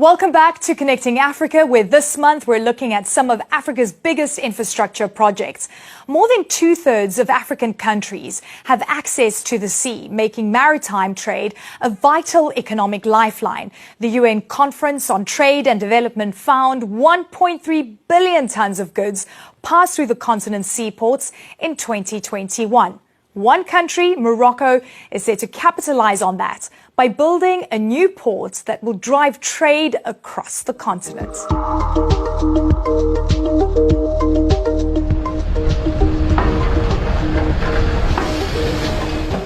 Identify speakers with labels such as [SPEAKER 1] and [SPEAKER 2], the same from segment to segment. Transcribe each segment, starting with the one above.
[SPEAKER 1] Welcome back to Connecting Africa, where this month we're looking at some of Africa's biggest infrastructure projects. More than two-thirds of African countries have access to the sea, making maritime trade a vital economic lifeline. The UN Conference on Trade and Development found 1.3 billion tons of goods passed through the continent's seaports in 2021. One country, Morocco, is set to capitalize on that by building a new port that will drive trade across the continent.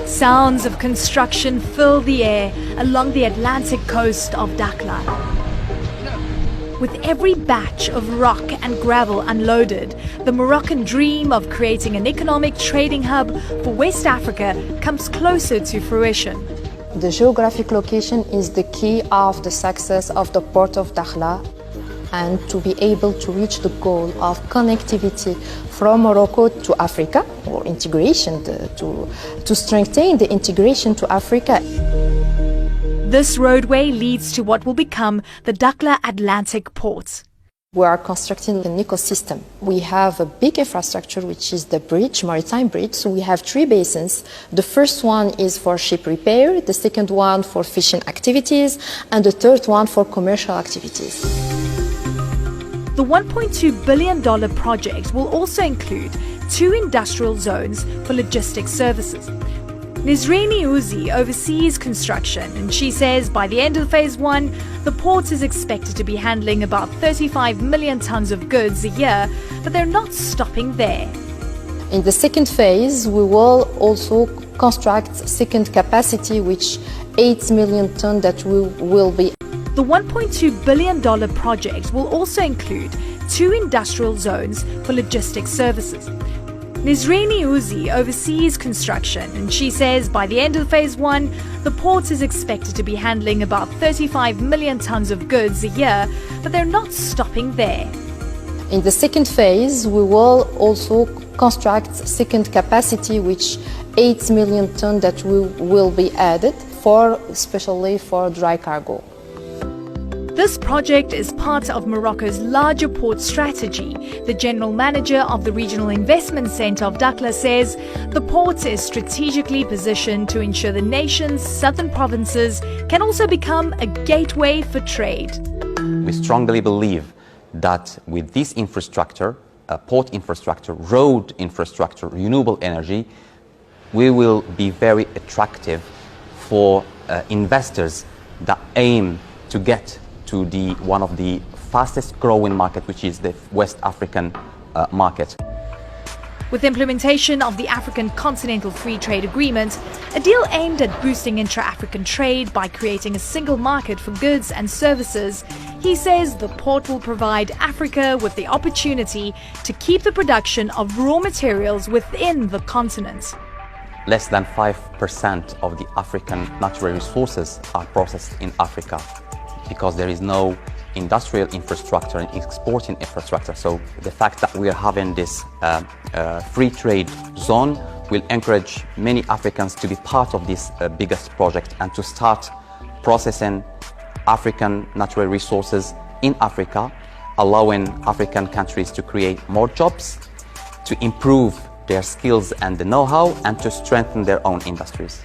[SPEAKER 1] Sounds of construction fill the air along the Atlantic coast of Dakhla. With every batch of rock and gravel unloaded, the Moroccan dream of creating an economic trading hub for West Africa comes closer to fruition.
[SPEAKER 2] The geographic location is the key of the success of the port of Dakhla, and to be able to reach the goal of connectivity from Morocco to Africa, or integration, to strengthen the integration to Africa.
[SPEAKER 1] This roadway leads to what will become the Dakhla Atlantic Port.
[SPEAKER 2] We are constructing an ecosystem. We have a big infrastructure, which is the bridge, maritime bridge. So we have three basins. The first one is for ship repair, the second one for fishing activities, and the third one for commercial activities.
[SPEAKER 1] The $1.2 billion project will also include 2 industrial zones for logistics services. Nisrini Uzi oversees construction, and she says by the end of phase 1, the port is expected to be handling about 35 million tons of goods a year, but they're not stopping there.
[SPEAKER 2] In the second phase, we will also construct second capacity, which 8 million tons that will be.
[SPEAKER 1] The $1.2 billion project will also include 2 industrial zones for logistics services. Nisrini Uzi oversees construction, and she says by the end of phase 1, the port is expected to be handling about 35 million tons of goods a year, but they're not stopping there.
[SPEAKER 2] In the second phase, we will also construct second capacity, which 8 million tons that will be added, especially for dry cargo.
[SPEAKER 1] This project is part of Morocco's larger port strategy. The general manager of the Regional Investment Centre of Dakhla says the port is strategically positioned to ensure the nation's southern provinces can also become a gateway for trade.
[SPEAKER 3] We strongly believe that with this infrastructure, port infrastructure, road infrastructure, renewable energy, we will be very attractive for investors that aim to get to one of the fastest growing market, which is the West African market.
[SPEAKER 1] With implementation of the African Continental Free Trade Agreement, a deal aimed at boosting intra-African trade by creating a single market for goods and services, he says the port will provide Africa with the opportunity to keep the production of raw materials within the continent.
[SPEAKER 3] Less than 5% of the African natural resources are processed in Africa, because there is no industrial infrastructure and exporting infrastructure. So the fact that we are having this free trade zone will encourage many Africans to be part of this biggest project and to start processing African natural resources in Africa, allowing African countries to create more jobs, to improve their skills and the know-how, and to strengthen their own industries.